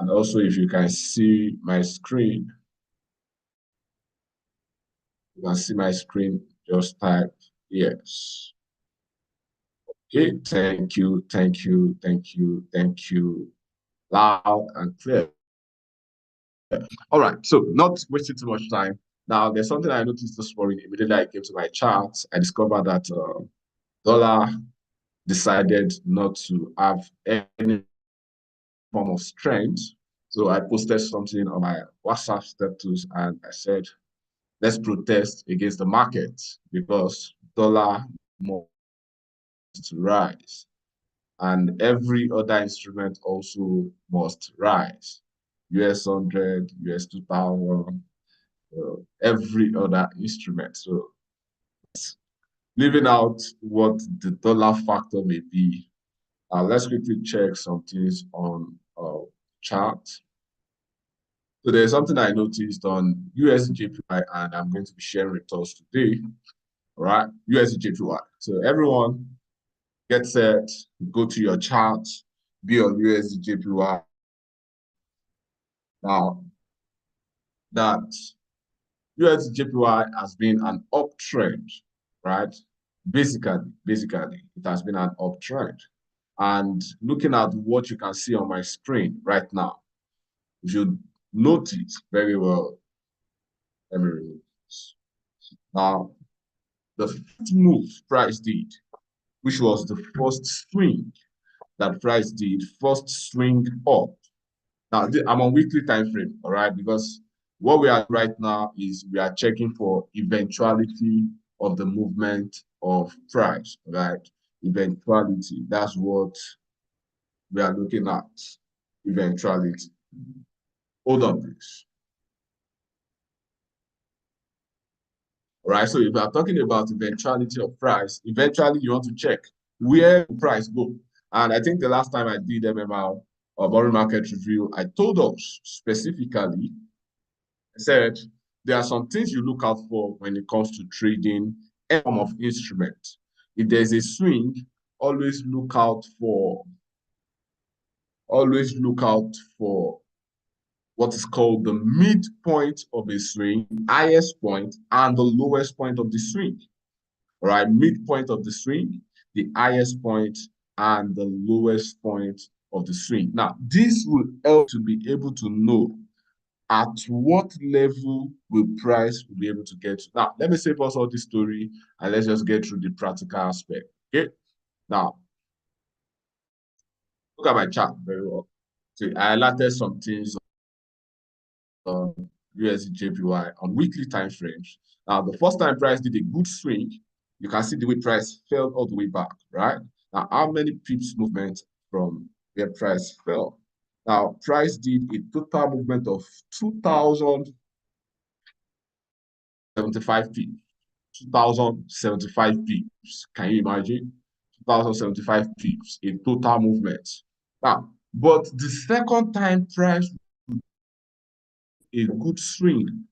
And also, if you can see my screen, you can see my screen, just type yes. Okay, thank you, thank you, thank you, thank you. Loud and clear. All right, so not wasting too much time. Now, there's something I noticed this morning. Immediately I came to my chart, I discovered that dollar decided not to have any form of strength. So I posted something on my WhatsApp status and I said, let's protest against the market because dollar must rise and every other instrument also must rise. US 100, US 2000, every other instrument. So leaving out what the dollar factor may be, let's quickly check some things on chart. So there's something I noticed on USJPY, and I'm going to be sharing results today. All right, USJPY. So everyone get set, go to your chart, be on USJPY. Now that USJPY has been an uptrend, right? Basically, it has been an uptrend. And looking at what you can see on my screen right now, if you notice very well, let me remove this. Now, the first move price did, which was the first swing that price did, first swing up. Now, I'm on weekly time frame, all right, because what we are right now is we are checking for eventuality of the movement of price, right? Eventuality, that's what we are looking at, eventuality. Hold on, please. All right, so if we are talking about eventuality of price, eventually you want to check where price go. And I think the last time I did MMR or Borrow Market Review, I told us specifically, I said, there are some things you look out for when it comes to trading any form of instrument. If there's a swing, always look out for what is called the midpoint of a swing, highest point, and the lowest point of the swing. All right, midpoint of the swing, the highest point, and the lowest point of the swing. Now, this will help to be able to know at what level will price be able to get to. Now, let me save us all this story and let's just get through the practical aspect. Okay. Now, look at my chart very well. So I highlighted some things on USD on weekly time frames. Now, the first time price did a good swing, you can see the way price fell all the way back, right? Now, how many pips movement from where price fell? Now, price did a total movement of 2,075 pips. 2,075 pips. Can you imagine? 2,075 pips, a total movement. Now, but the second time price a good swing.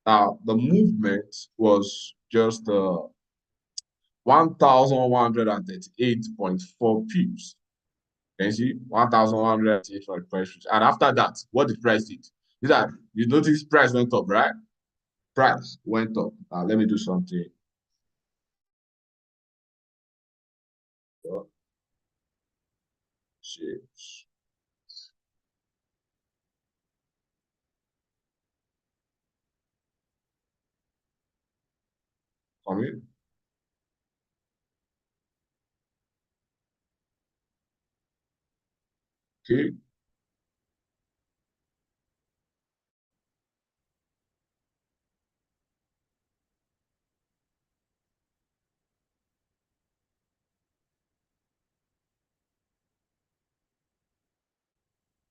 Now, the movement was just 1,138.4 pips. Can you see? 1,138.4 pips. And after that, what the price did? Is that you notice price went up, right? Price went up. Now, let me do something. Shapes. Come in. Okay.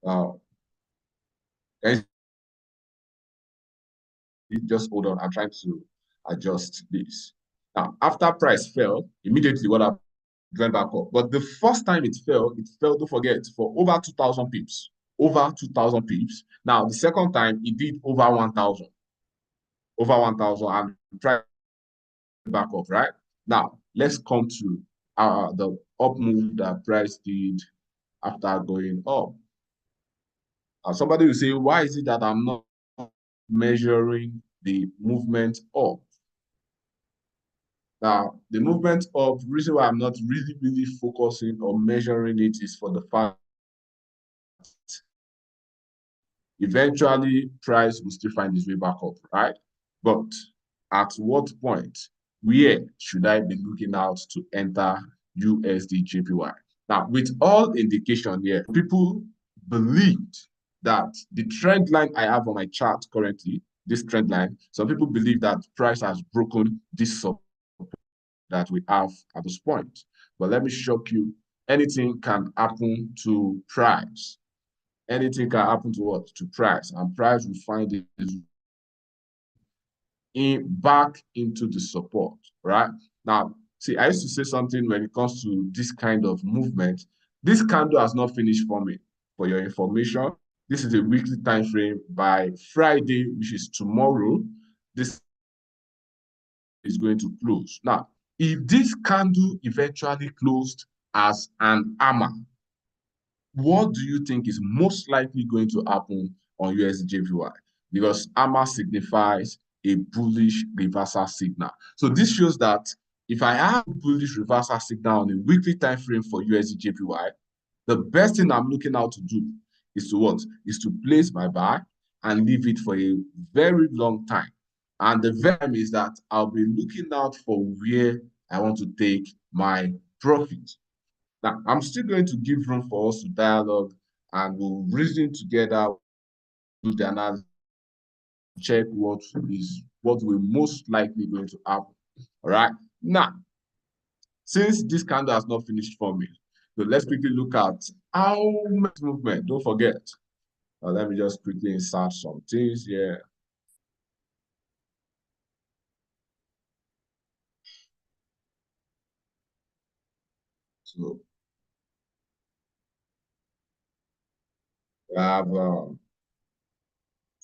Now, just hold on. I'm trying to adjust this. Now, after price fell, immediately what happened? Went back up. But the first time it fell, don't forget, for over 2,000 pips. Over 2,000 pips. Now, the second time, it did over 1,000. Over 1,000 and price back up, right? Now, let's come to the up move that price did after going up. Somebody will say, why is it that I'm not measuring the movement up? Now, the movement up, the reason why I'm not really focusing or measuring it is for the fact eventually price will still find its way back up, right? But at what point, where should I be looking out to enter USD JPY? Now, with all indication here, people believed that the trend line I have on my chart currently, this trend line, some people believe that price has broken this support that we have at this point. But let me shock you, anything can happen to price. Anything can happen to what? To price. And price will find it back into the support, right? Now, see, I used to say something when it comes to this kind of movement. This candle has not finished forming. For your information, this is a weekly time frame. By Friday, which is tomorrow, this is going to close. Now, if this candle eventually closed as an hammer, what do you think is most likely going to happen on USDJPY? Because hammer signifies a bullish reversal signal. So this shows that if I have a bullish reversal signal on a weekly time frame for USDJPY, the best thing I'm looking out to do is to what? Is to place my buy and leave it for a very long time. And the verb is that I'll be looking out for where I want to take my profit. Now, I'm still going to give room for us to dialogue and we'll reason together, do the analysis, check what we're most likely going to happen. All right. Now, since this candle has not finished forming, so let's quickly look at how much movement. Don't forget. Let me just quickly insert some things here. So we have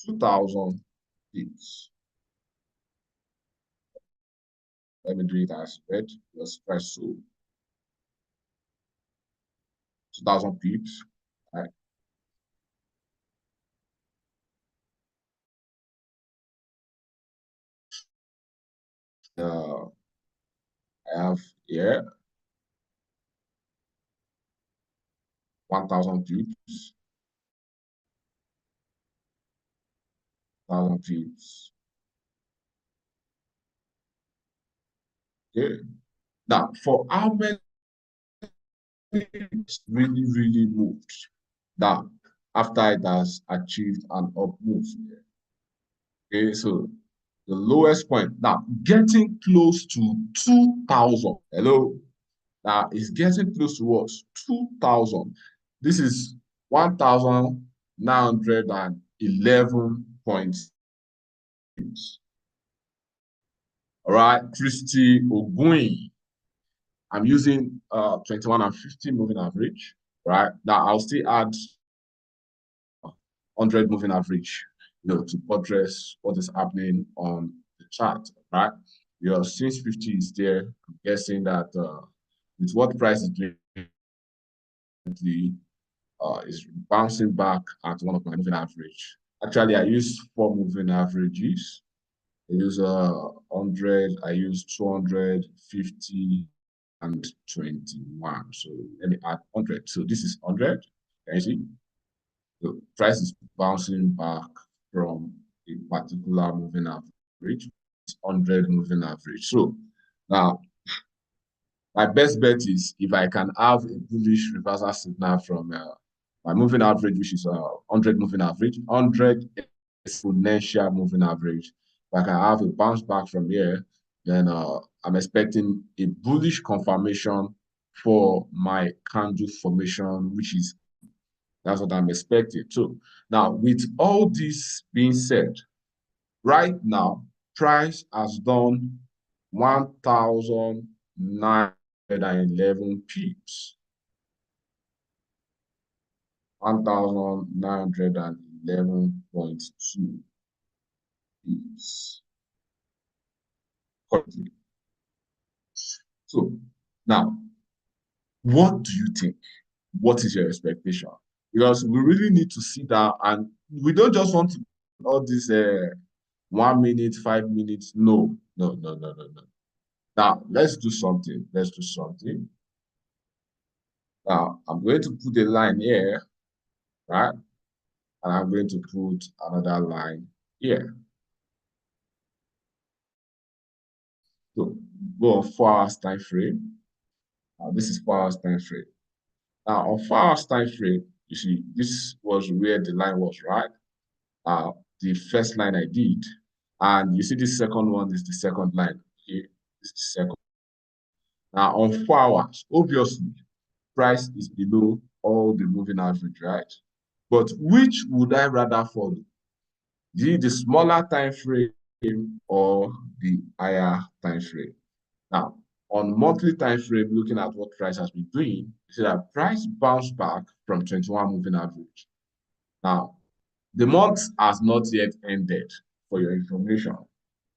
2,000 pips. Let me do it as red. Just press so 2,000 pips. Right. I have here 1,000 pips. 1,000 pips. Okay. Now, for how many it's really moved down after it has achieved an up move. Okay, so the lowest point now getting close to 2,000. Hello, now it's getting close to what? 2,000. This is 1,911.6. All right, Christy Ogun. I'm using 21 and 50 moving average, right? Now I'll still add 100 moving average, to buttress what is happening on the chart, right? Your since 50 is there, I'm guessing that with what price is doing, is bouncing back at one of my moving average. Actually, I use 4 moving averages. I use 100, I use 250 and 21. So let me add 100. So this is 100. Can you see? The price is bouncing back from a particular moving average, it's 100 moving average. So now, my best bet is if I can have a bullish reversal signal from my moving average, which is 100 moving average, 100 exponential moving average. If I can have a bounce back from here, then I'm expecting a bullish confirmation for my candle formation, which is that's what I'm expecting. So now, with all this being said, right now, price has done 1,911 pips. 1,911.2 pips. Currently. So now, what do you think? What is your expectation? because we really need to sit down, and we don't just want to all this 1 minute, 5 minutes. No, no, no, no, no, no. Now let's do something. Let's do something. Now I'm going to put a line here, right? And I'm going to put another line here. So go on 4 hours time frame. This is 4 hours time frame. Now on 4 hours time frame, you see, this was where the line was, right? The first line I did. And you see the second one is the second line. Okay, this is the second. Now on 4 hours, obviously, price is below all the moving average, right? But which would I rather follow? The smaller time frame or the higher time frame? Now, on monthly time frame, looking at what price has been doing, you see that price bounced back from 21 moving average. Now, the month has not yet ended, for your information.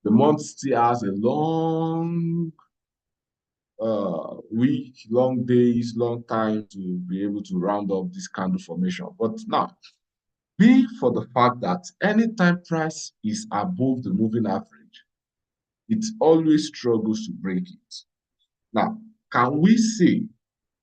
The month still has a long week, long days, long time to be able to round up this candle formation. But now, be for the fact that anytime price is above the moving average, it always struggles to break it. Now, can we say,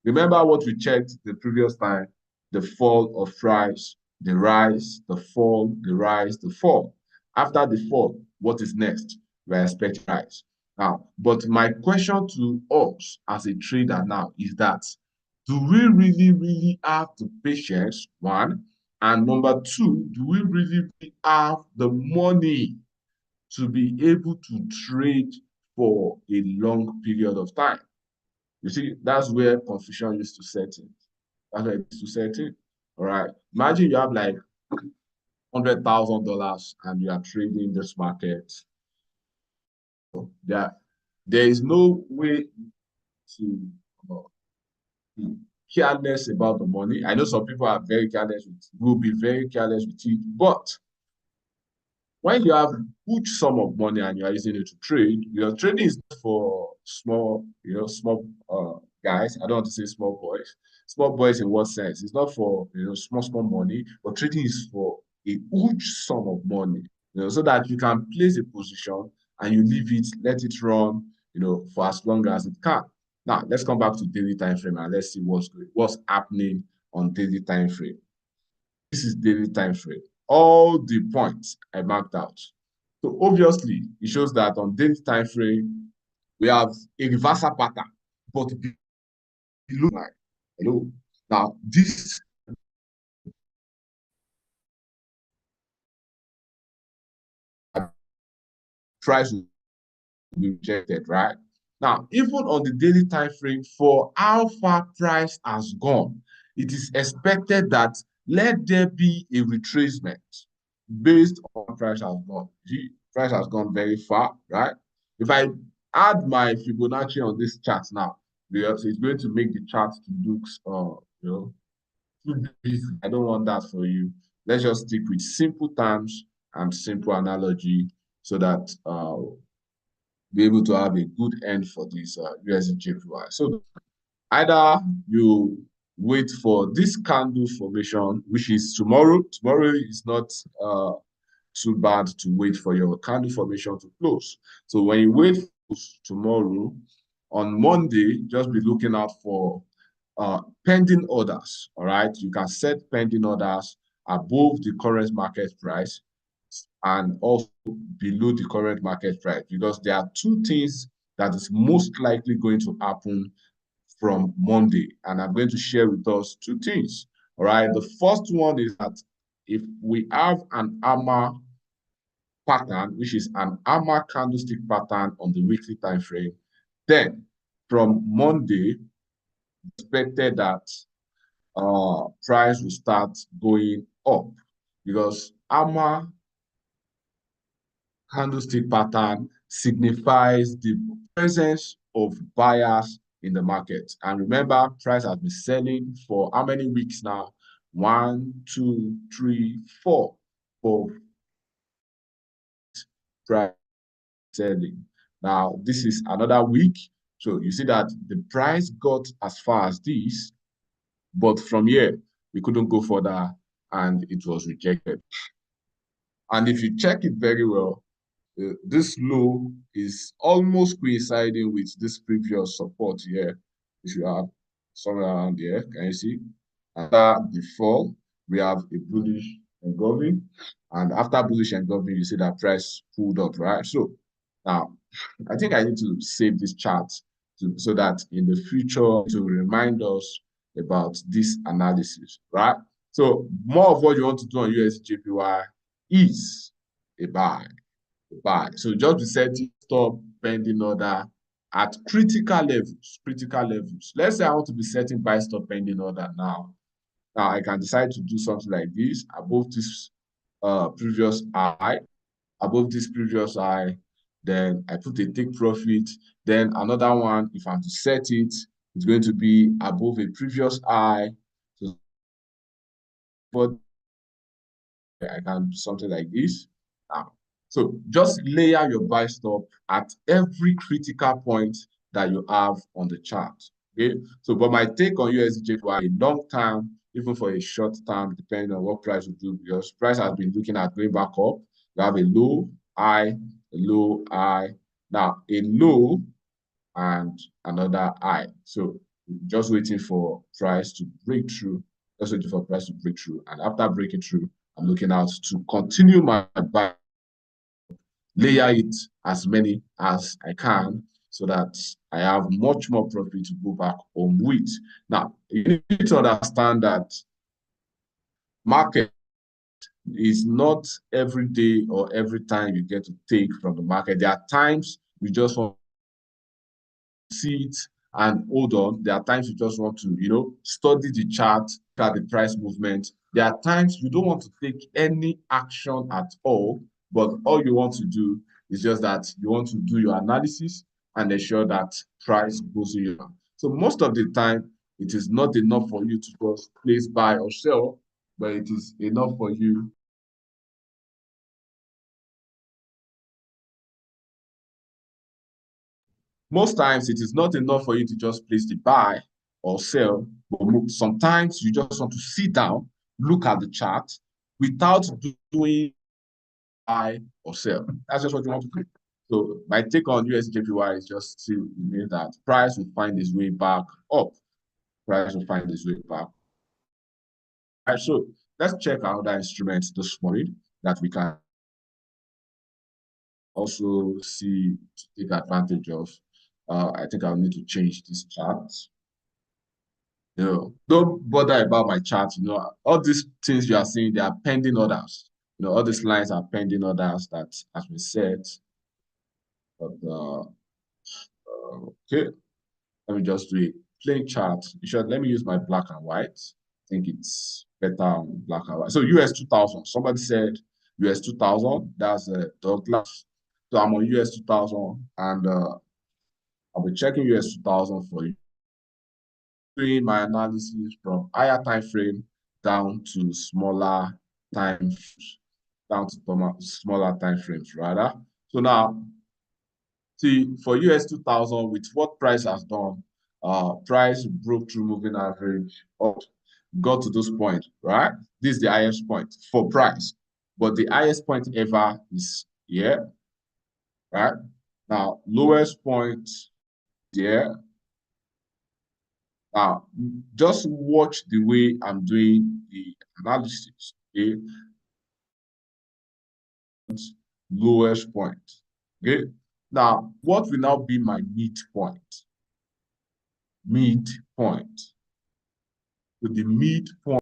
remember what we checked the previous time, the fall of price, the rise, the fall, the rise, the fall. After the fall, what is next? We're expecting rise. Now, but my question to us as a trader now is that, do we really, really have the patience, one? And number two, do we really, really have the money to be able to trade for a long period of time? You see, that's where confusion used to set in. That's where it used to set in. All right. Imagine you have like $100,000 and you are trading this market. There is no way to be careless about the money. I know some people are very careless will be very careless with it, but when you have huge sum of money and you are using it to trade, your trading is not for small, small guys. I don't want to say small boys. Small boys in what sense? It's not for small money, but trading is for a huge sum of money, so that you can place a position and you leave it, let it run, for as long as it can. Now let's come back to daily time frame and let's see what's happening on daily time frame. This is daily time frame. All the points I marked out. So obviously, it shows that on daily time frame, we have a reversal pattern, but below line. Hello. Now, this price will be rejected, right? Now, even on the daily time frame, for how far price has gone, it is expected that let there be a retracement based on price has gone. See, price has gone very far, right? If I add my Fibonacci on this chart now, because it's going to make the chart to look, too busy. I don't want that for you. Let's just stick with simple terms and simple analogy so that be able to have a good end for this USDJPY. So either you wait for this candle formation, which is tomorrow. Tomorrow is not too bad to wait for your candle formation to close. So when you wait for tomorrow, on Monday, just be looking out for pending orders. All right, you can set pending orders above the current market price and also below the current market price, because there are two things that is most likely going to happen from Monday. And I'm going to share with us two things. All right. The first one is that if we have an hammer pattern, which is an hammer candlestick pattern on the weekly time frame, then from Monday, expected that price will start going up, because hammer candlestick pattern signifies the presence of buyers in the market. And remember, price has been selling for how many weeks now? 1, 2, 3, 4 for price selling. Now, this is another week. So you see that the price got as far as this, but from here, we couldn't go further, and it was rejected. And if you check it very well, this low is almost coinciding with this previous support here. If you have somewhere around here, can you see? After the fall, we have a bullish engulfing, and after bullish engulfing, you see that price pulled up, right? So now, I think I need to save this chart so that in the future to remind us about this analysis, right? So more of what you want to do on USJPY is a buy. So just be setting stop pending order at critical levels, critical levels. Let's say I want to be setting buy stop pending order now. Now I can decide to do something like this above this previous high, then I put a take profit. Then another one, if I'm to set it, it's going to be above a previous high. So but I can do something like this. Now, so just layer your buy stop at every critical point that you have on the chart. Okay. So, but my take on USDJPY, a long term, even for a short term, depending on what price will do, because price has been looking at going back up. You have a low, high, a low, high. Now, a low and another high. So just waiting for price to break through. Just waiting for price to break through. And after breaking through, I'm looking out to continue my buy, layer it as many as I can so that I have much more profit to go back home with. Now, you need to understand that market is not every day or every time you get to take from the market. There are times you just want to see it and hold on. There are times you just want to, study the chart, look at the price movement. There are times you don't want to take any action at all, but all you want to do is just that you want to do your analysis and ensure that price goes in. So most of the time, it is not enough for you to just place buy or sell, but it is enough for you. Most times, it is not enough for you to just place the buy or sell, but sometimes you just want to sit down, look at the chart without doing buy or sell. That's just what you want to do. So my take on USJPY is just to mean that price will find its way back up. Price will find its way back. All right, so let's check another instrument this morning that we can also see to take advantage of. I think I'll need to change this chart. Don't bother about my chart. All these things you are seeing, they are pending orders. All these lines are pending orders that has been set. But okay, let me just do a plain chart. Let me use my black and white. I think it's better on black and white. So US 2000. Somebody said US 2000. That's Douglas. So I'm on US 2000, and I'll be checking US 2000 for you. Doing my analysis from higher time frame down to smaller time smaller time frames rather. So now, see, for US 2000, with what price has done, price broke through moving average up, got to this point, right? This is the highest point for price, but the highest point ever is here, right? Now, lowest point here. Now, just watch the way I'm doing the analysis, okay? Lowest point, okay? Now, what will now be my midpoint? Midpoint. So the midpoint.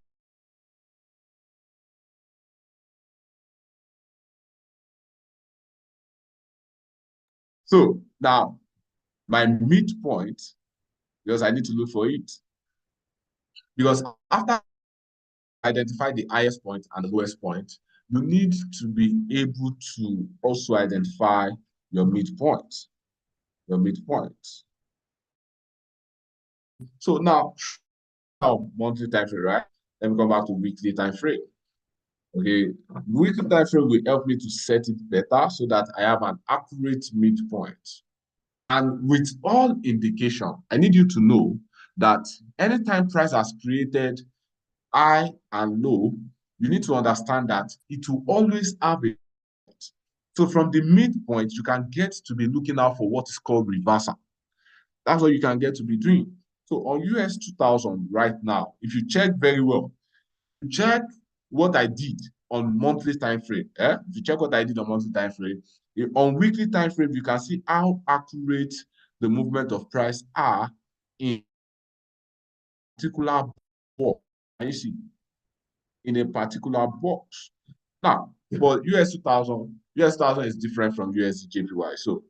So now, my midpoint, because I need to look for it. Because after identify the highest point and the lowest point, you need to be able to also identify your midpoint. Your midpoint. So now monthly time frame, right? Let me come back to weekly time frame. Okay, weekly time frame will help me to set it better so that I have an accurate midpoint. And with all indication, I need you to know that anytime price has created high and low, you need to understand that it will always have a. So from the midpoint, you can get to be looking out for what is called reversal. That's what you can get to be doing. So on US 2000 right now, if you check very well, check what I did on monthly time frame. If you check what I did on monthly time frame, on weekly time frame, you can see how accurate the movement of price are in particular box. Can you see in a particular box? Now, for US 2000 is different from USD JPY. So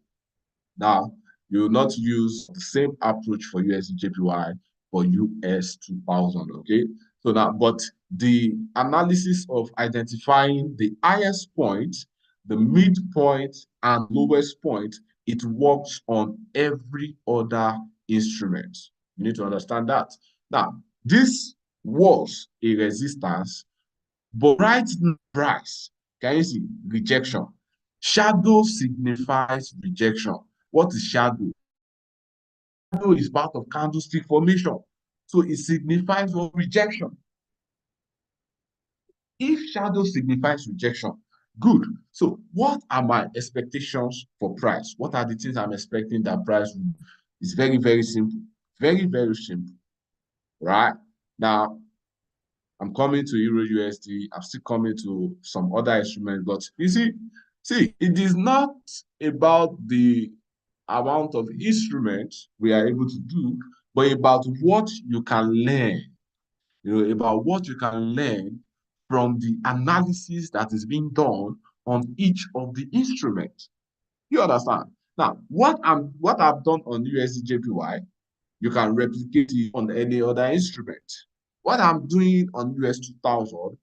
now you will not use the same approach for USD JPY for US 2000. Okay. So now, but the analysis of identifying the highest point, the midpoint, and lowest point, it works on every other instrument. You need to understand that. Now, this was a resistance, but right now, price, can you see rejection? Shadow signifies rejection. What is shadow? Shadow is part of candlestick formation. So it signifies what rejection. If shadow signifies rejection, good. So what are my expectations for price? What are the things I'm expecting that price will do? It's very, very simple. Very, very simple. Right? Now, I'm coming to Euro USD. I'm still coming to some other instruments, but you see, it is not about the amount of instruments we are able to do, but about what you can learn, about what you can learn from the analysis that is being done on each of the instruments. You understand? Now, what I've done on USD JPY, you can replicate it on any other instrument. What I'm doing on US 2000,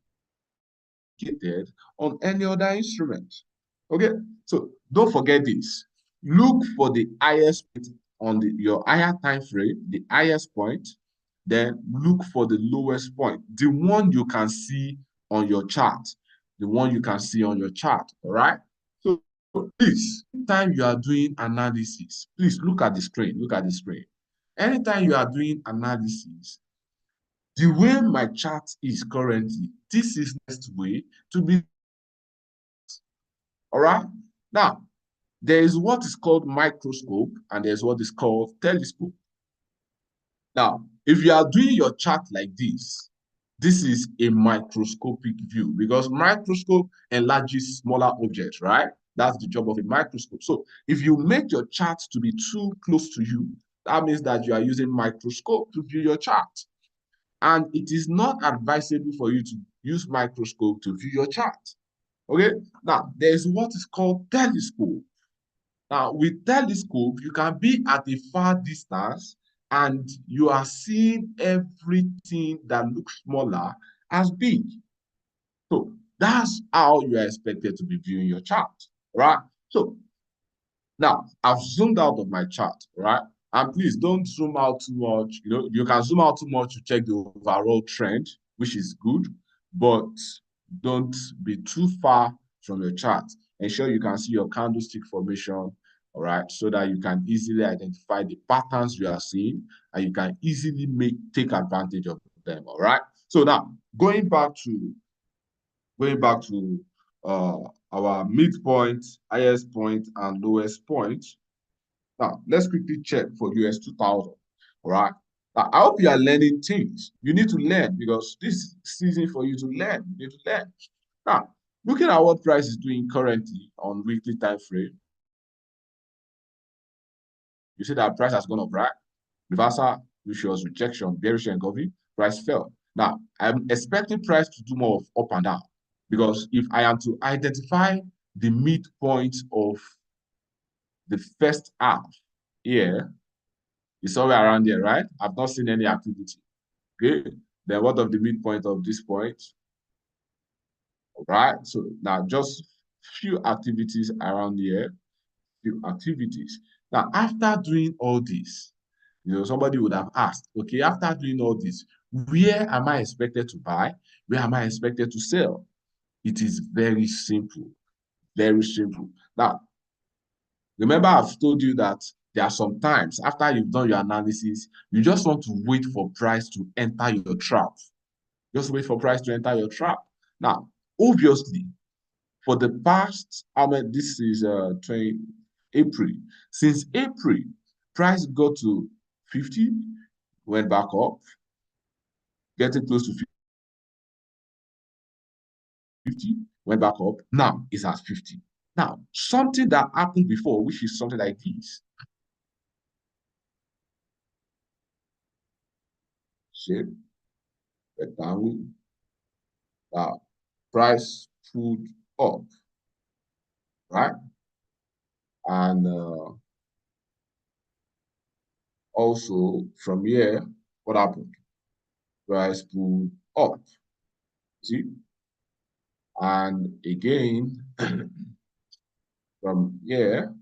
on any other instrument. Okay, so don't forget this. Look for the highest point on your higher time frame, the highest point, then look for the lowest point, the one you can see on your chart, the one you can see on your chart. All right. So please, anytime you are doing analysis, please look at the screen. Look at the screen. Anytime you are doing analysis, the way my chart is currently, this is the next way to be. All right. Now, there is what is called microscope and there's what is called telescope. Now, if you are doing your chart like this is a microscopic view because microscope enlarges smaller objects, right? That's the job of a microscope. So if you make your chart to be too close to you, that means that you are using microscope to view your chart. And it is not advisable for you to use microscope to view your chart. Okay, now there's what is called telescope. Now, with telescope, you can be at a far distance and you are seeing everything that looks smaller as big. So that's how you are expected to be viewing your chart, right? So now I've zoomed out of my chart, right? And please don't zoom out too much. You can zoom out too much to check the overall trend, which is good, but don't be too far from your chart. Ensure you can see your candlestick formation, all right, so that you can easily identify the patterns you are seeing and you can easily take advantage of them, all right? So now, going back to our midpoint, highest point, and lowest point. Now, let's quickly check for US 2000, all right? Now, I hope you are learning things. You need to learn because this is season for you to learn. You need to learn. Now, looking at what price is doing currently on weekly time frame, you see that price has gone up, right? Reversal, which was rejection, bearish engulfing, price fell. Now, I'm expecting price to do more of up and down because if I am to identify the midpoint of the first half here, it's somewhere around there, right? I've not seen any activity. Okay. Then what of the midpoint of this point? All right. So now just few activities around here, few activities. Now, after doing all this, somebody would have asked, okay, after doing all this, where am I expected to buy? Where am I expected to sell? It is very simple. Very simple. Now, remember I've told you that there are some times after you've done your analysis, you just want to wait for price to enter your trap. Just wait for price to enter your trap. Now, obviously, for the past, I mean, this is 20 April. Since April, price got to 50, went back up, getting close to 50, went back up. Now it's at 50. Now, something that happened before, which is something like this. Shape, rectangle. Now, price pulled up, right? And also from here, what happened? Price pulled up. See? And again, from here,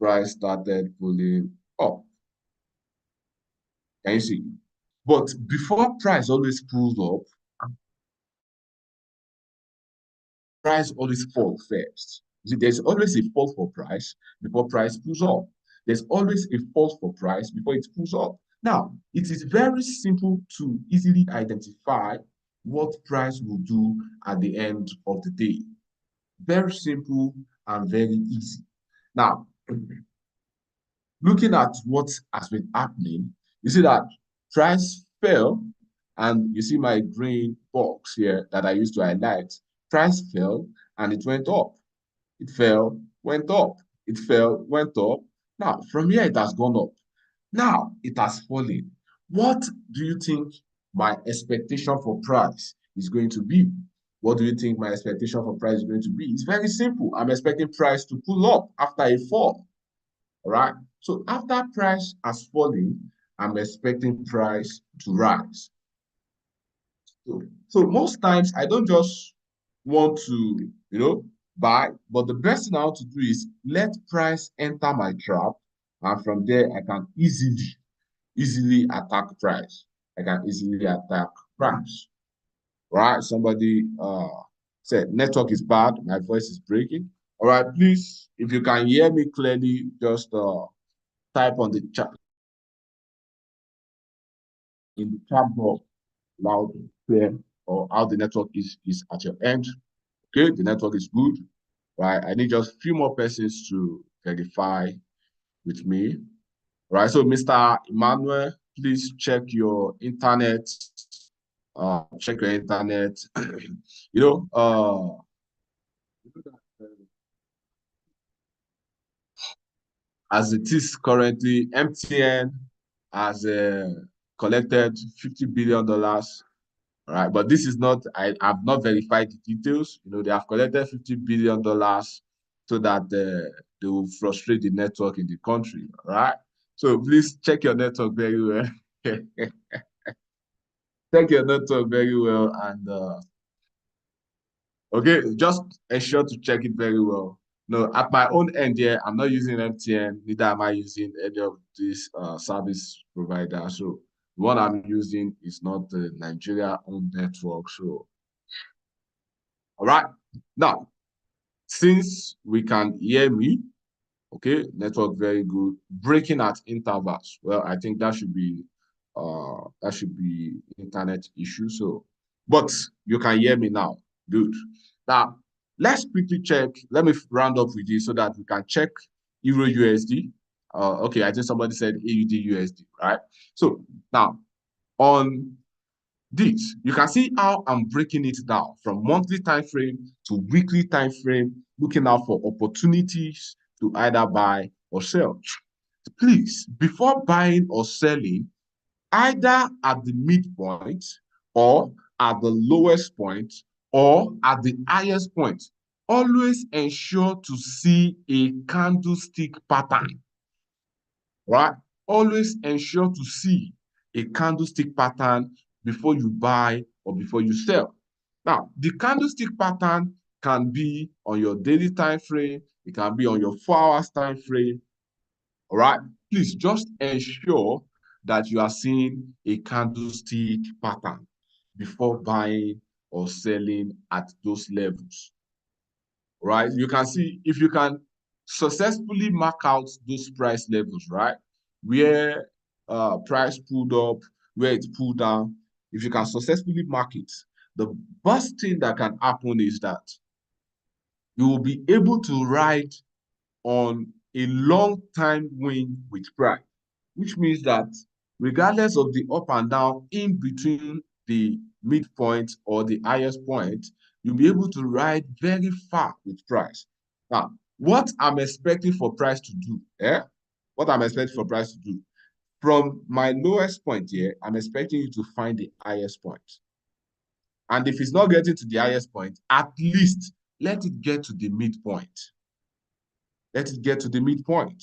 price started pulling up. Can you see? But before price always pulls up, price always falls first. See, there's always a fall for price before price pulls up. There's always a fall for price before it pulls up. Now, it is very simple to easily identify what price will do at the end of the day. Very simple and very easy. Now, looking at what has been happening, you see that price fell, and you see my green box here that I used to highlight. Price fell and it went up. It fell, went up. It fell, went up. Now, from here, it has gone up. Now, it has fallen. What do you think my expectation for price is going to be? What do you think my expectation for price is going to be? It's very simple. I'm expecting price to pull up after a fall. All right. So after price has fallen, I'm expecting price to rise. So most times I don't just want to, buy, but the best thing I want to do is let price enter my trap, and from there I can easily attack price. I can easily attack price. Right? Somebody said network is bad, my voice is breaking. All right, please, if you can hear me clearly, just type on the chat in the chat box loud, clear, or how the network is at your end. Okay, the network is good, right? I need just a few more persons to verify with me. Right, so Mr. Emmanuel, please check your internet. Check your internet. you know, uh, as it is currently, MTN has collected $50 billion. All right, but this is not, I have not verified the details. They have collected $50 billion so that they will frustrate the network in the country. All right, so please check your network very well. Check your network very well, and okay, just ensure to check it very well. No, at my own end here, I'm not using MTN, neither am I using any of these service providers. So the one I'm using is not the Nigeria-owned network. So, all right. Now, since we can hear me, okay, network very good. Breaking at intervals. Well, I think that should be internet issue. So, but you can hear me now. Good. Now, let's quickly check. Let me round up with this so that we can check Euro USD. Okay, I think somebody said AUD USD, right? So now on this, you can see how I'm breaking it down from monthly time frame to weekly time frame, looking out for opportunities to either buy or sell. Please, before buying or selling, either at the midpoint or at the lowest point or at the highest point, always ensure to see a candlestick pattern, right? Always ensure to see a candlestick pattern before you buy or before you sell. Now, the candlestick pattern can be on your daily time frame, it can be on your 4 hours time frame. All right, please just ensure that you are seeing a candlestick pattern before buying or selling at those levels. Right, you can see if you can successfully mark out those price levels, right, where price pulled up, where it pulled down. if you can successfully mark it, the best thing that can happen is that you will be able to ride on a long time win with price, which means that regardless of the up and down in between the midpoint or the highest point, you'll be able to ride very far with price. Now, what I'm expecting for price to do, what I'm expecting for price to do, from my lowest point here, I'm expecting you to find the highest point. And if it's not getting to the highest point, at least let it get to the midpoint. Let it get to the midpoint.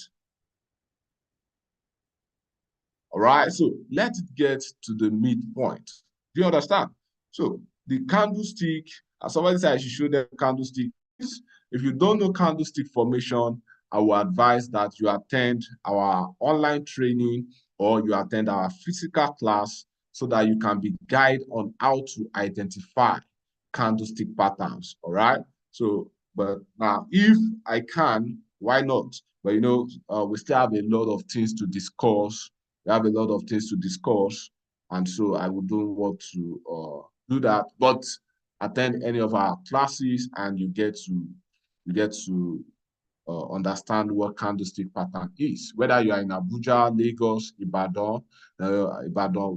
All right, so let it get to the midpoint. Do you understand? So the candlestick, as somebody said, I should show them candlestick. If you don't know candlestick formation, I will advise that you attend our online training or you attend our physical class so that you can be guided on how to identify candlestick patterns. All right. So, but now if I can, why not? But you know, we still have a lot of things to discuss. We have a lot of things to discuss, and so I wouldn't want to do that. But attend any of our classes, and you get to understand what candlestick pattern is. Whether you are in Abuja, Lagos, Ibadan,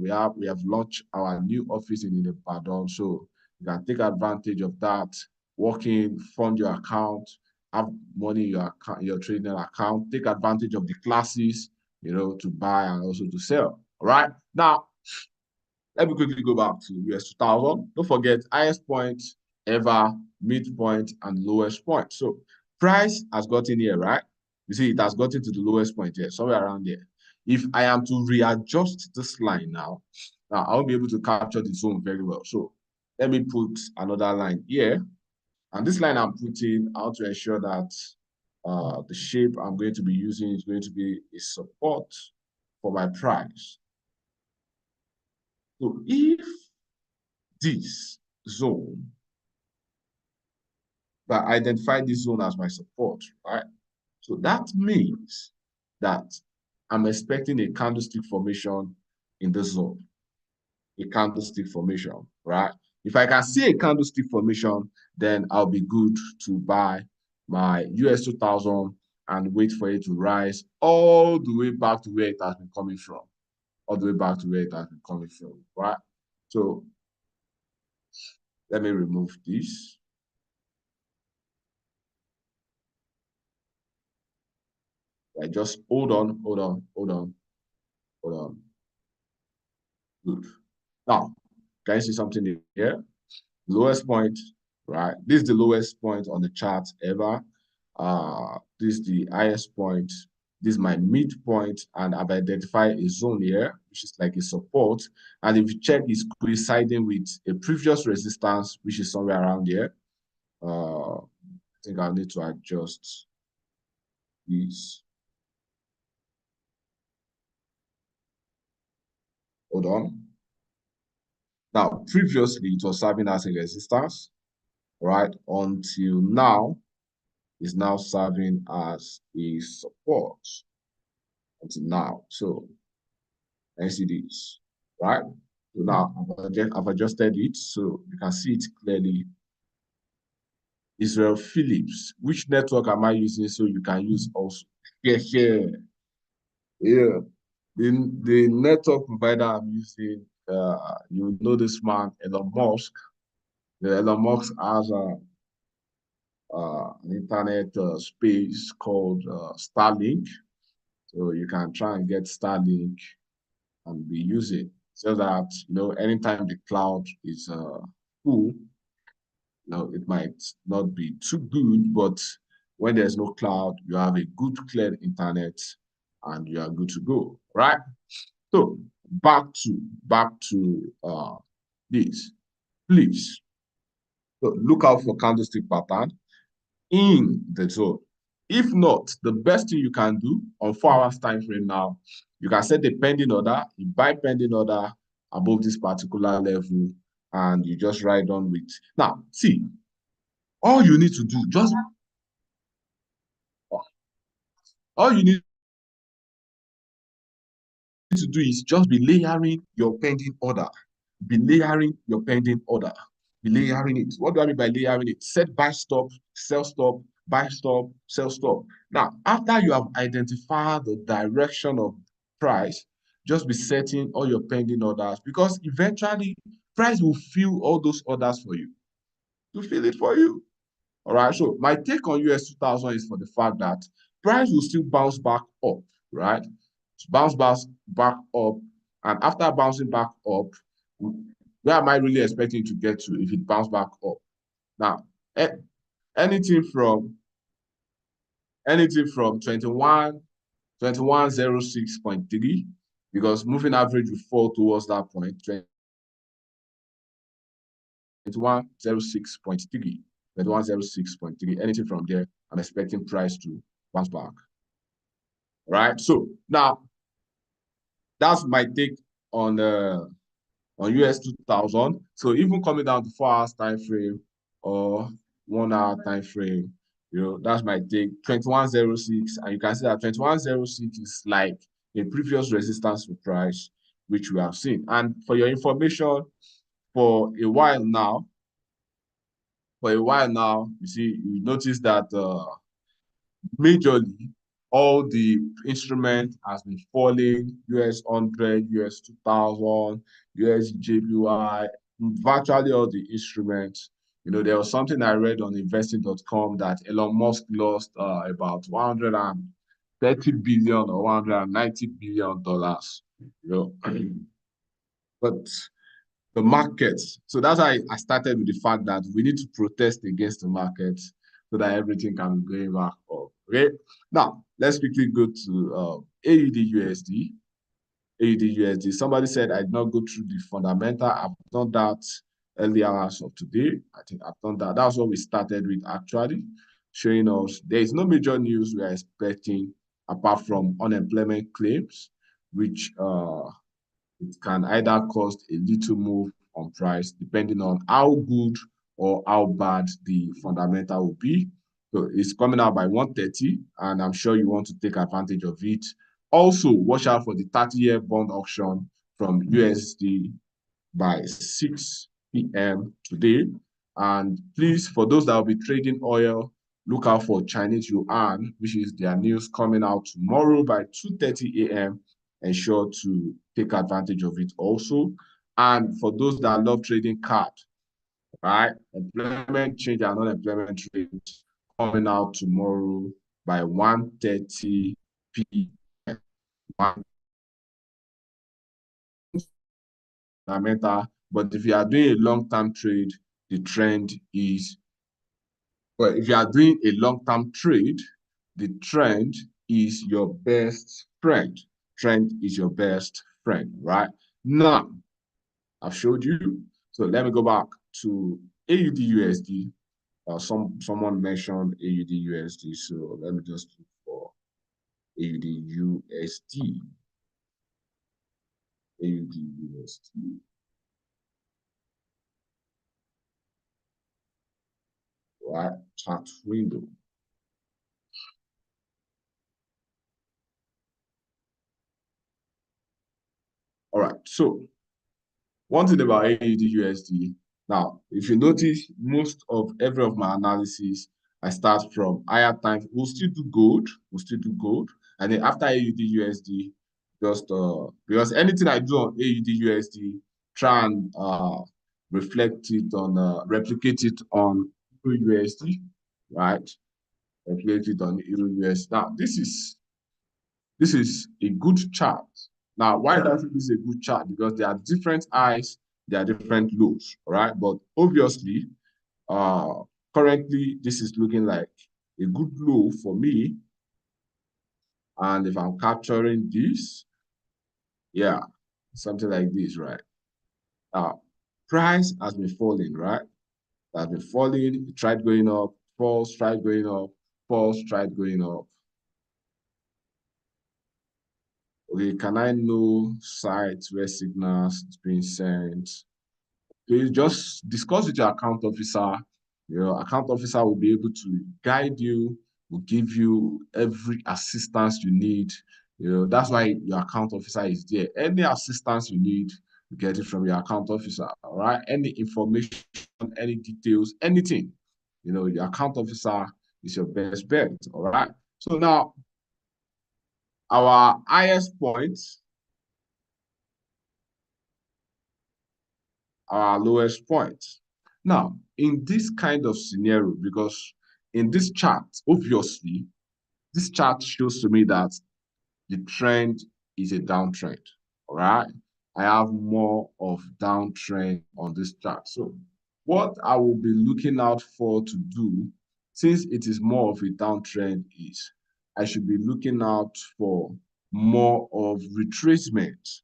we have launched our new office in Ibadan, so you can take advantage of that. Walk in, fund your account, have money in your trading account, take advantage of the classes, you know, to buy and also to sell. All right. Now, let me quickly go back to US 2000. Don't forget, highest point ever, midpoint, and lowest point. So price has gotten here, right? You see, it has gotten to the lowest point here, somewhere around there. If I am to readjust this line now I won't be able to capture the zone very well. So let me put another line here. And this line I'm putting out to ensure that the shape I'm going to be using is going to be a support for my price. So if this zone, that I identify this zone as my support, right? So that means that I'm expecting a candlestick formation in this zone, a candlestick formation, right? If I can see a candlestick formation, then I'll be good to buy my US 2000 and wait for it to rise all the way back to where it has been coming from, all the way back to where it has been coming from, right? So let me remove this. Right, just hold on. Good. Now, can you see something here? Lowest point, right? This is the lowest point on the chart ever. This is the highest point. This is my midpoint, and I've identified a zone here, which is like a support. And if you check, it's coinciding with a previous resistance, which is somewhere around here. I think I'll need to adjust this. Hold on. Now, previously, it was serving as a resistance, right? Until now, is now serving as a support until now. So, let's see this, right? So now, I've adjusted it so you can see it clearly. Israel Phillips. Which network am I using so you can use also? Yeah. The network provider I'm using, you know this man, Elon Musk. Elon Musk has an internet space called Starlink. So you can try and get Starlink and be using so that, you know, anytime the cloud is full, you know, it might not be too good, but when there's no cloud, you have a good clear internet and you are good to go, right? So back to this, please. So look out for candlestick pattern in the zone. If not, the best thing you can do on 4 hours time frame now, you can set a pending order, you buy pending order above this particular level, and you just ride on with. Now, see, all you need to do, all you need to do is just be layering your pending order. be layering your pending order. Be layering it. What do I mean by layering it? Set buy stop, sell stop, buy stop, sell stop. Now, after you have identified the direction of price, just be setting all your pending orders because eventually price will fill all those orders for you. To fill it for you. All right. So my take on US 2000 is for the fact that price will still bounce back up, right? Back up. And after bouncing back up, where am I really expecting to get to if it bounce back up? Now, anything from 2106.3, because moving average will fall towards that point, 2106.3. 2106.3, anything from there, I'm expecting price to bounce back. Right. So now that's my take on US 2000. So even coming down to 4 hours time frame or 1 hour time frame, that's my take. 2106, and you can see that 2106 is like a previous resistance to price, which we have seen. And for your information, for a while now, you see, you notice that majorly all the instrument has been falling, US 100, US 2000, US JPY, virtually all the instruments. There was something I read on investing.com that Elon Musk lost about 130 billion or 190 billion dollars. But the markets. So that's why I started with the fact that we need to protest against the markets so that everything can be going back up. Okay. Now let's quickly go to AUD USD. AUD USD. Somebody said I did not go through the fundamental. I've done that early hours of today. I think I've done that. That's what we started with actually, showing us there is no major news we are expecting apart from unemployment claims, which it can either cause a little move on price depending on how good or how bad the fundamental will be. So it's coming out by 130, and I'm sure you want to take advantage of it. Also, watch out for the 30-year bond auction from USD by 6 p.m. today. And please, for those that will be trading oil, look out for Chinese yuan, which is their news coming out tomorrow by 2:30 a.m. Ensure to take advantage of it also. And for those that love trading CAD, right? Employment change and unemployment rate coming out tomorrow by 1:30 p.m. But if you are doing a long-term trade, the trend is, well, if you are doing a long-term trade, the trend is your best friend. Trend is your best friend, right? Now, I've showed you. So let me go back to AUD USD. Someone mentioned AUD USD. So let me just look for AUD USD. AUD USD. Right, chart window. All right, so one thing about AUD USD. Now, if you notice, most of every of my analysis, I start from higher time. We'll still do gold. And then after AUD USD, just because anything I do on AUD USD, try and reflect it on, replicate it on Euro USD, right? Replicate it on Euro USD. Now, this is a good chart. Now, why does it is a good chart? Because there are different highs, there are different lows, right? But obviously, currently, this is looking like a good low for me. And if I'm capturing this, yeah, something like this, right? Price has been falling, right? It has been falling, it tried going up, falls, tried going up, falls, tried going up. Okay, can I know sites where signals is being sent? You just discuss with your account officer. Your account officer will be able to guide you, will give you every assistance you need. That's why your account officer is there. Any assistance you need, You get it from your account officer, all right? Any information, any details, anything, your account officer is your best bet, all right? So now, our highest point, our lowest point. Now, in this kind of scenario, because in this chart, obviously, this chart shows to me that the trend is a downtrend, all right? I have more of downtrend on this chart. So what I will be looking out for to do, since it is more of a downtrend, is I should be looking out for more of retracement,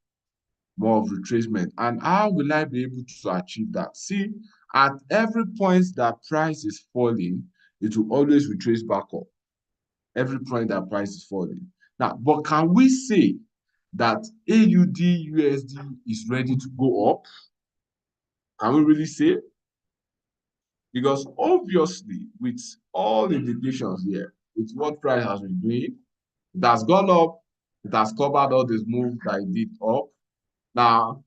more of retracement. And how will I be able to achieve that? See, at every point that price is falling, it will always retrace back up. Every point that price is falling. Now, but can we say that AUD USD is ready to go up? Can we really say? Because obviously, with all indications here, with what price has been doing, it has gone up, it has covered all these moves that it did up. Now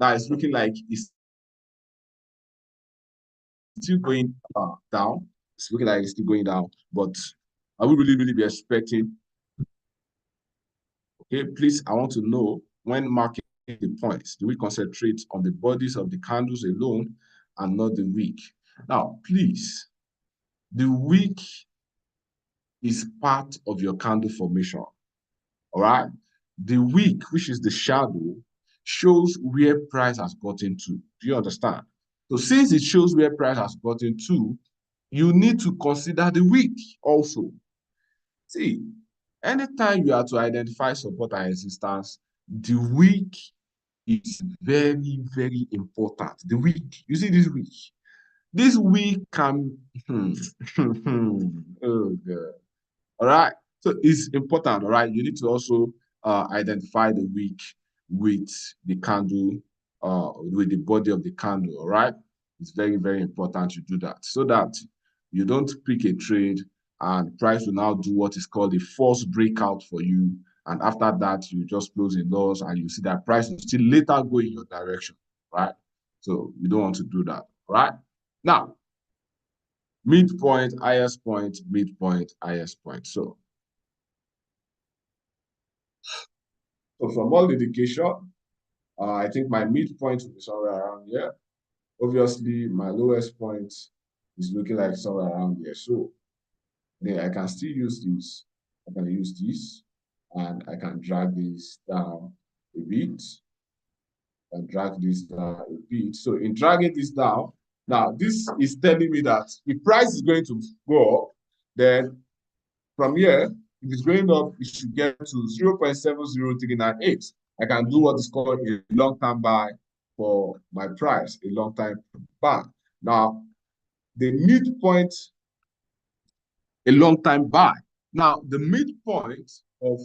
it's looking like it's still going down. It's looking like it's still going down, but I would really be expecting. Okay, please, I want to know, when marking the points, do we concentrate on the bodies of the candles alone and not the wick? Now, please, the wick is part of your candle formation, all right? The wick, which is the shadow, shows where price has gotten to. Do you understand? So since it shows where price has gotten to, you need to consider the wick also. See, anytime you are to identify support and resistance, the wick is very important. The wick, you see this wick? This wick can, oh God. All right. So it's important, all right? You need to also identify the wick with the candle, with the body of the candle, all right? It's very important to do that so that you don't pick a trade and price will now do what is called a false breakout for you. And after that, you just close in loss and you see that price will still later go in your direction, right? So you don't want to do that, all right? Now, midpoint, highest point, midpoint, highest point. So from all indication, I think my midpoint will be somewhere around here. Obviously, my lowest point is looking like somewhere around here. So then I can still use this. I can use this and I can drag this down a bit and drag this down a bit. So in dragging this down, now this is telling me that if price is going to go up, then from here, if it's going up, it should get to 0.70398. I can do what is called a long-term buy for my price, a long-term buy. Now, the midpoint, a long-time buy. Now, the midpoint of,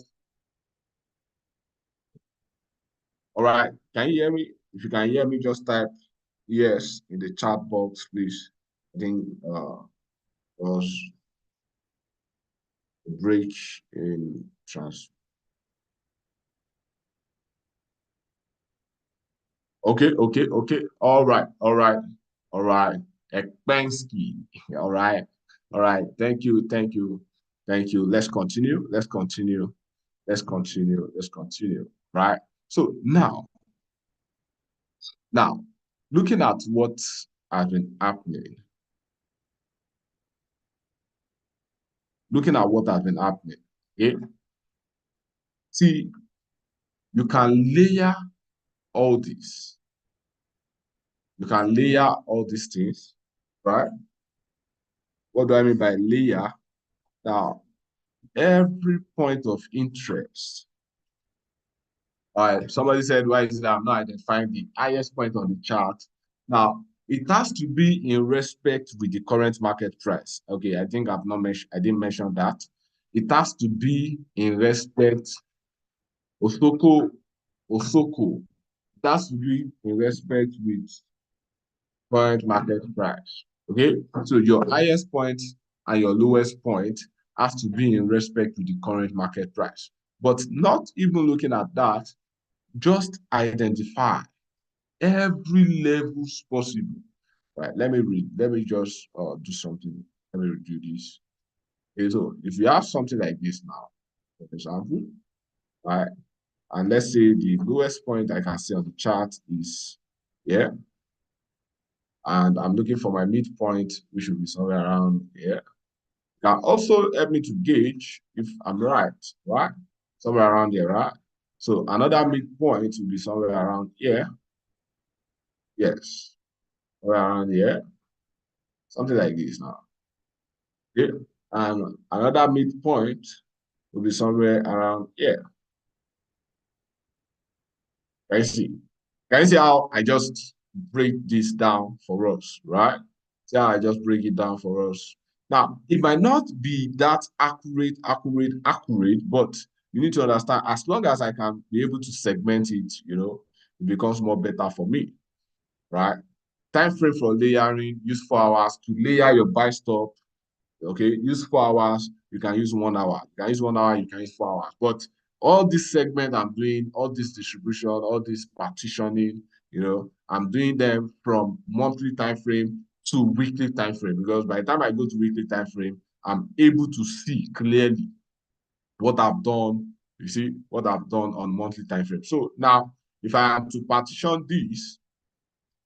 all right, can you hear me? If you can hear me, just type yes in the chat box, please. I think was a break in trans. Okay. All right. Ekpensky. All right. Thank you. Let's continue. Right. So now, looking at what has been happening, okay? See, you can layer all this. You can layer all these things, right? What do I mean by layer? Now, every point of interest. All right, somebody said, why is it that I'm not identifying the highest point on the chart? Now, it has to be in respect with the current market price. Okay, I think I didn't mention that. It has to be in respect, Osoko. It has to be in respect with current market price. Okay, so your highest point and your lowest point has to be in respect with the current market price. But not even looking at that, just identify every levels possible. Right, let me read. Let me just do something. Let me do this. Okay, so if you have something like this now, for example, right, and let's say the lowest point I can see on the chart is here, and I'm looking for my midpoint, which should be somewhere around here. Can also help me to gauge if I'm right? Somewhere around here, right? So another midpoint will be somewhere around here. Yes, somewhere around here, something like this now. Okay, and another midpoint will be somewhere around here. Can you see? Can you see how I just break this down for us, right? See how I just break it down for us. Now, it might not be that accurate, but you need to understand, as long as I can be able to segment it, it becomes more better for me, right? Time frame for layering, use 4 hours to layer your buy stop. Okay, use 4 hours, you can use 1 hour. You can use 1 hour, you can use 4 hours. But all this segment I'm doing, all this distribution, all this partitioning, I'm doing them from monthly time frame to weekly time frame, because by the time I go to weekly time frame, I'm able to see clearly what I've done. You see what I've done on monthly time frame. So now, if I am to partition this,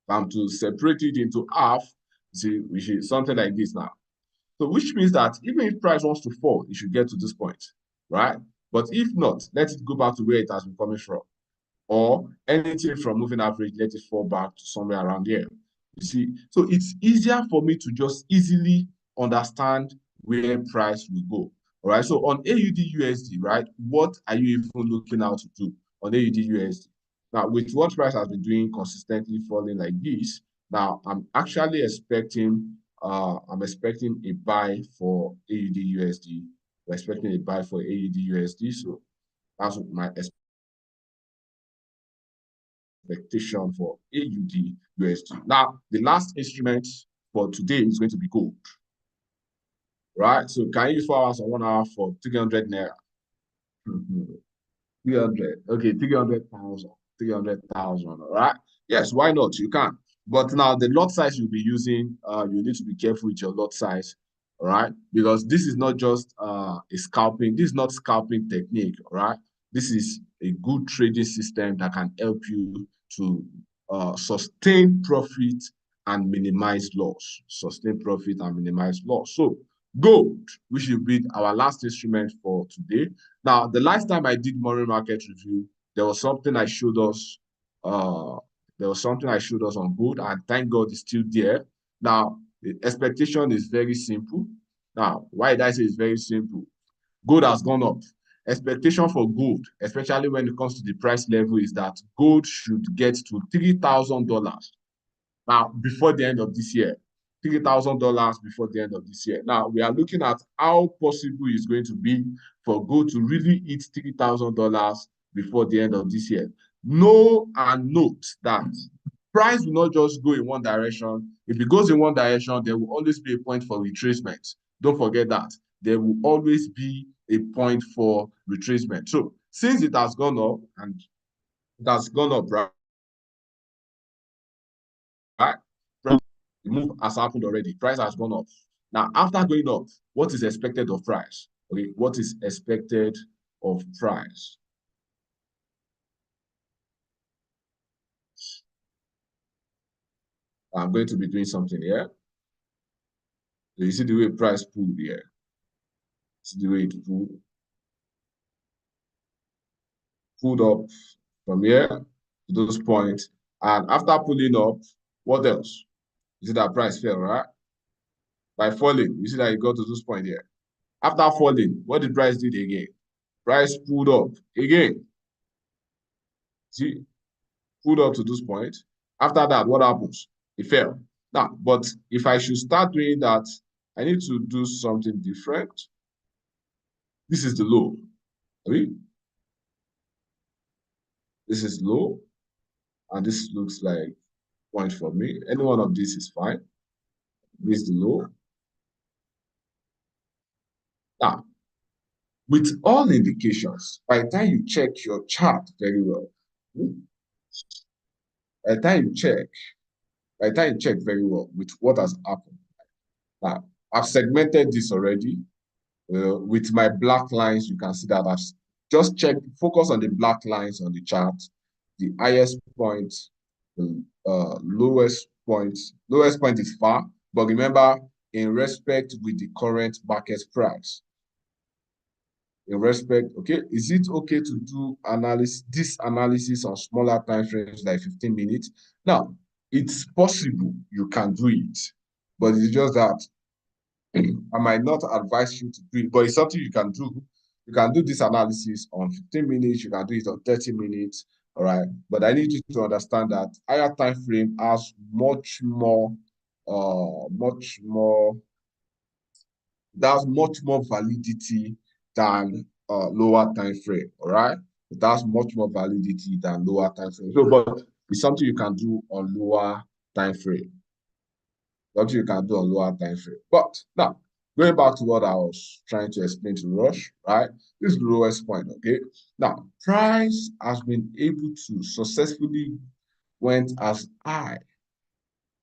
if I'm to separate it into half, see, which is something like this now. So which means that even if price wants to fall, it should get to this point, right? But if not, let it go back to where it has been coming from. Or anything from moving average, let it fall back to somewhere around here. You see, so it's easier for me to just easily understand where price will go. All right. So on AUD USD, right? What are you even looking out to do on AUD USD? Now, with what price has been doing consistently falling like this, now I'm actually expecting a buy for AUD USD. We're expecting a buy for AUD USD. So that's my expectation for AUD USD. Now, the last instrument for today is going to be gold. Right? So can you use 4 hours or 1 hour for 300 naira? 300. Okay, 300,000. 300,000. All right. Yes, why not? You can. But now the lot size you'll be using, you need to be careful with your lot size. All right. Because this is not just a scalping, this is not scalping technique. All right. This is a good trading system that can help you to sustain profit and minimize loss. Sustain profit and minimize loss. So gold, which will be our last instrument for today. Now, the last time I did morning market review, there was something I showed us. There was something I showed us on gold, and thank God it's still there. Now, the expectation is very simple. Now, why did I say it's very simple? Gold has gone up. Expectation for gold, especially when it comes to the price level, is that gold should get to $3,000 now before the end of this year. $3,000 before the end of this year. Now we are looking at how possible it's going to be for gold to really hit $3,000 before the end of this year. Know and note that price will not just go in one direction. If it goes in one direction, there will always be a point for retracement. Don't forget that. There will always be a point for retracement. So since it has gone up and it has gone up, right? The move has happened already. Price has gone up. Now, after going up, what is expected of price? Okay, what is expected of price? I'm going to be doing something here. So you see the way price pulled here. See the way it pulled up from here to those points. And after pulling up, what else? You see that price fell, right? By falling, you see that it got to this point here. After falling, what did price do again? Price pulled up again. See, pulled up to this point. After that, what happens? It fell. Now, but if I should start doing that, I need to do something different. This is the low. Okay? This is low, and this looks like point for me. Any one of these is fine. This is the low. Now, with all indications, by the time you check your chart very well, by the time you check very well with what has happened. Now, I've segmented this already. With my black lines, you can see that I've just checked, focus on the black lines on the chart, the highest point, the lowest point. Lowest point is far, but remember, in respect with the current market price. In respect, okay, is it okay to do this analysis on smaller time frames like 15 minutes? Now, it's possible you can do it, but it's just that I might not advise you to do it, but it's something you can do. You can do this analysis on 15 minutes, you can do it on 30 minutes, all right? But I need you to understand that higher time frame has much more validity than lower time frame, all right? It has much more validity than lower time frame. So, but it's something you can do on lower time frame. Something you can do on lower time frame. But now, going back to what I was trying to explain to Rush, right? This is the lowest point, okay? Now, price has been able to successfully went as high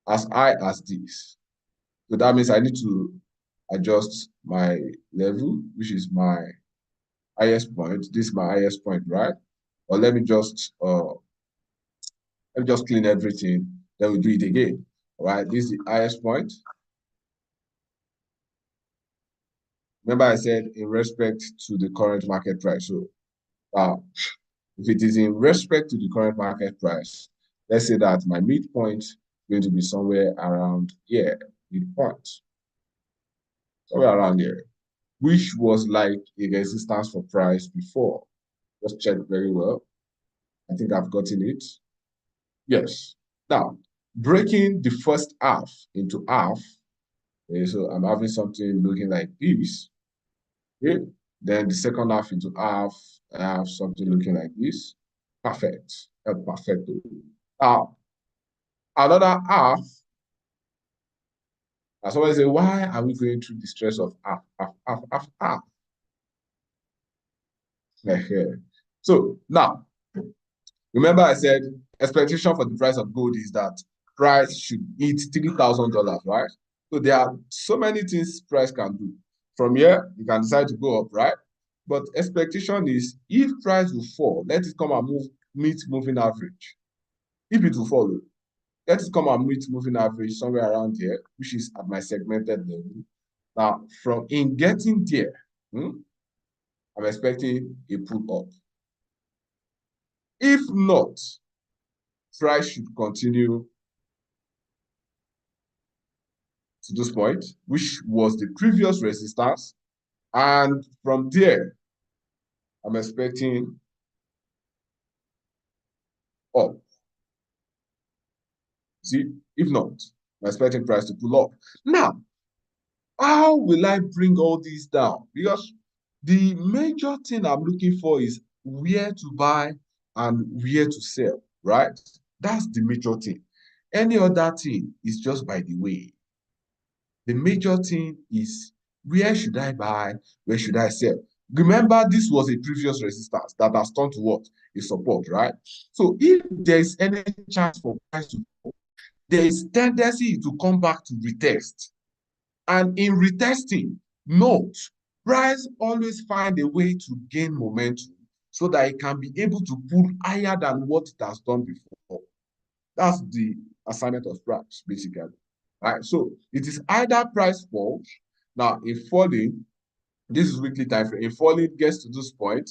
as this. So that means I need to adjust my level, which is my highest point. This is my highest point, right? Or let me just clean everything. Then we do it again. All right, this is the highest point. Remember, I said in respect to the current market price. So, if it is in respect to the current market price, let's say that my midpoint is going to be somewhere around here, midpoint, somewhere around here, which was like a resistance for price before. Just check very well. I think I've gotten it. Yes. Now, breaking the first half into half, okay, so I'm having something looking like this. Okay. Then the second half into half, I have something looking like this. Perfect. Perfect. Now, another half, I always say, why are we going through the stress of half? So now, remember I said expectation for the price of gold is that price should hit $3,000, right? So there are so many things price can do. From here, you can decide to go up, right? But expectation is if price will fall, let it come and meet moving average. If it will follow, let it come and meet moving average somewhere around here, which is at my segmented level. Now, from in getting there, I'm expecting a pull up. If not, price should continue to this point, which was the previous resistance. And from there, I'm expecting up. See, if not, I'm expecting price to pull up. Now, how will I bring all these down? Because the major thing I'm looking for is where to buy and where to sell, right? That's the major thing. Any other thing is just by the way. The major thing is where should I buy, where should I sell? Remember, this was a previous resistance that has turned to what? A support, right? So if there's any chance for price to fall, there is tendency to come back to retest. And in retesting, note, price always find a way to gain momentum so that it can be able to pull higher than what it has done before. That's the assignment of price, basically. Right? So it is either price falls. Now, in falling, this is weekly time frame. In falling, gets to this point,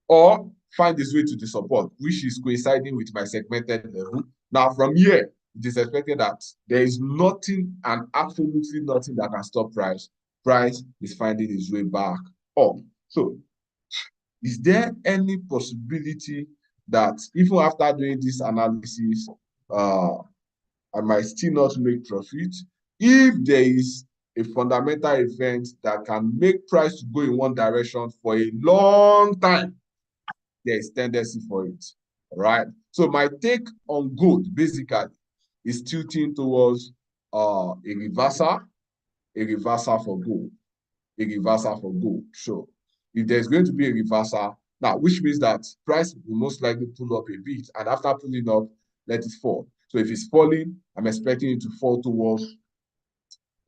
or find its way to the support, which is coinciding with my segmented level. Now, from here, it is expected that there is nothing and absolutely nothing that can stop price. Price is finding its way back up. So, is there any possibility that even after doing this analysis, I might still not make profit? If there is a fundamental event that can make price to go in one direction for a long time, there is tendency for it. All right. So my take on gold basically is tilting towards a reversal for gold. A reversal for gold. So if there's going to be a reversal, now, which means that price will most likely pull up a bit, and after pulling up, let it fall. So if it's falling, I'm expecting it to fall towards,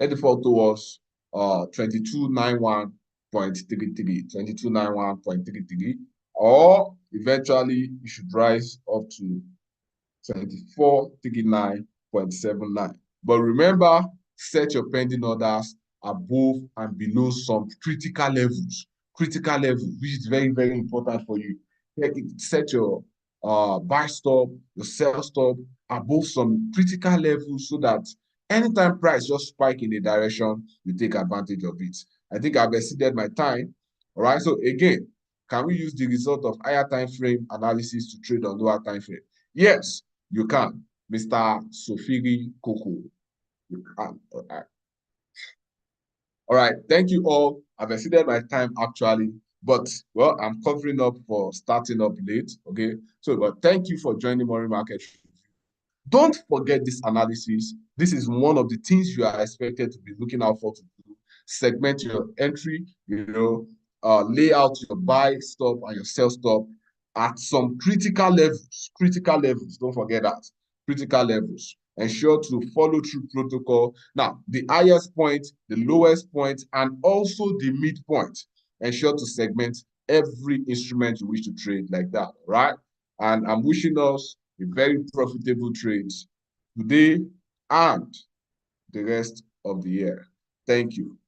let it fall towards 2291.33, 2291.33, or eventually it should rise up to 2439.79. But remember, set your pending orders above and below some critical levels, which is very, very important for you. Set your buy stop, your sell stop above some critical levels so that anytime price just spike in a direction, you take advantage of it. I think I've exceeded my time. All right. So again, can we use the result of higher time frame analysis to trade on lower time frame? Yes, you can, Mr. Sofiri Koko. You can. All right. Thank you all. I've exceeded my time actually, but well, I'm covering up for starting up late. Okay. So, but thank you for joining Morning Market. Don't forget this analysis. This is one of the things you are expected to be looking out for to do. Segment your entry, lay out your buy stop and your sell stop at some critical levels. Critical levels, don't forget that. Critical levels. Ensure to follow through protocol. Now, the highest point, the lowest point, and also the midpoint. Ensure to segment every instrument you wish to trade like that, right? And I'm wishing us a very profitable trade today and the rest of the year. Thank you.